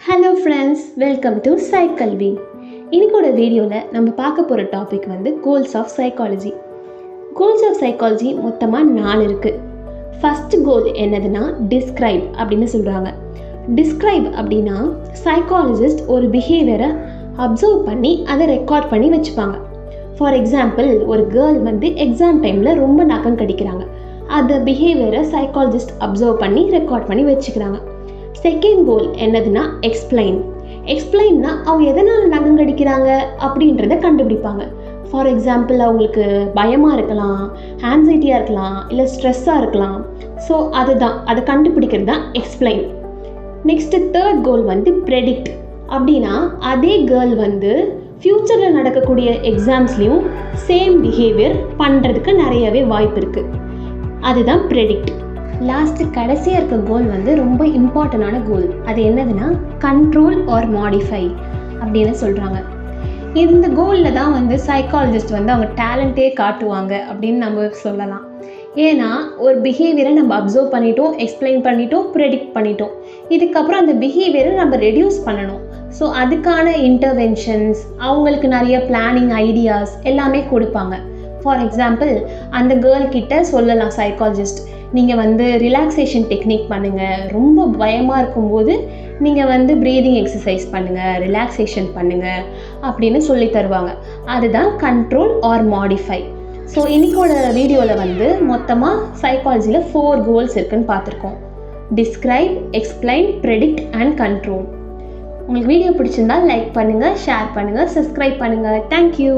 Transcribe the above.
Hello friends, welcome to சைக்கல்வி. இன்னைக்கோட வீடியோவில் நம்ம பார்க்க போகிற டாபிக் வந்து goals of psychology. Goals of psychology மொத்தமாக 4 இருக்குது. ஃபஸ்ட்டு கோல் என்னதுன்னா டிஸ்கிரைப் அப்படின்னு சொல்கிறாங்க. டிஸ்கிரைப் அப்படின்னா சைக்காலஜிஸ்ட் ஒரு பிஹேவியரை அப்சர்வ் பண்ணி அதை ரெக்கார்ட் பண்ணி வச்சுப்பாங்க. ஃபார் எக்ஸாம்பிள், ஒரு கேர்ள் வந்து எக்ஸாம் டைமில் ரொம்ப நகம் கடிக்கிறாங்க. அந்த பிஹேவியரை சைக்காலஜிஸ்ட் அப்சர்வ் பண்ணி ரெக்கார்ட் பண்ணி வச்சுக்கிறாங்க. செகண்ட் கோல் என்னதுன்னா எக்ஸ்பிளைன்னா அவங்க எதனால் நகம் கடிக்கிறாங்க அப்படின்றத கண்டுபிடிப்பாங்க. ஃபார் எக்ஸாம்பிள், அவங்களுக்கு பயமாக இருக்கலாம், ஆன்சைட்டியாக இருக்கலாம், இல்லை ஸ்ட்ரெஸ்ஸாக இருக்கலாம். ஸோ அதை கண்டுபிடிக்கிறது தான் எக்ஸ்பிளைன். நெக்ஸ்ட்டு தேர்ட் கோல் வந்து ப்ரெடிக்ட். அப்படின்னா அதே கேர்ள் வந்து ஃப்யூச்சரில் நடக்கக்கூடிய எக்ஸாம்ஸ்லேயும் சேம் பிஹேவியர் பண்ணுறதுக்கு நிறையவே வாய்ப்பு இருக்குது. அதுதான் ப்ரெடிக்ட். கடைசியாக இருக்க கோல் வந்து ரொம்ப இம்பார்ட்டண்டான கோல். அது என்னதுன்னா கண்ட்ரோல் ஆர் மாடிஃபை அப்படின்னு சொல்கிறாங்க. இந்த கோலில் தான் வந்து சைக்காலஜிஸ்ட் வந்து அவங்க டேலண்ட்டே காட்டுவாங்க அப்படின்னு நம்ம சொல்லலாம். ஏன்னா ஒரு பிஹேவியரை நம்ம அப்சர்வ் பண்ணிட்டோம், எக்ஸ்பிளைன் பண்ணிட்டோம், ப்ரெடிக்ட் பண்ணிட்டோம். இதுக்கப்புறம் அந்த பிஹேவியரை நம்ம ரெடியூஸ் பண்ணணும். ஸோ அதுக்கான இன்டர்வென்ஷன்ஸ், அவங்களுக்கு நிறைய பிளானிங் ஐடியாஸ் எல்லாமே கொடுப்பாங்க. ஃபார் எக்ஸாம்பிள், அந்த கேர்ள் கிட்ட சொல்லலாம் சைக்காலஜிஸ்ட், நீங்கள் வந்து ரிலாக்ஸேஷன் டெக்னிக் பண்ணுங்கள், ரொம்ப பயமாக இருக்கும்போது நீங்கள் வந்து ப்ரீதிங் எக்ஸசைஸ் பண்ணுங்கள், ரிலாக்ஸேஷன் பண்ணுங்கள் அப்படின்னு சொல்லி தருவாங்க. அதுதான் கண்ட்ரோல் ஆர் மாடிஃபை. ஸோ இன்றைக்கோட வீடியோவில் வந்து மொத்தமாக சைக்காலஜியில் 4 கோல்ஸ் இருக்குதுன்னு பார்த்துருக்கோம். Describe, explain, predict and control. உங்களுக்கு வீடியோ பிடிச்சிருந்தால் லைக் பண்ணுங்கள், ஷேர் பண்ணுங்கள், சப்ஸ்கிரைப் பண்ணுங்கள். தேங்க்யூ.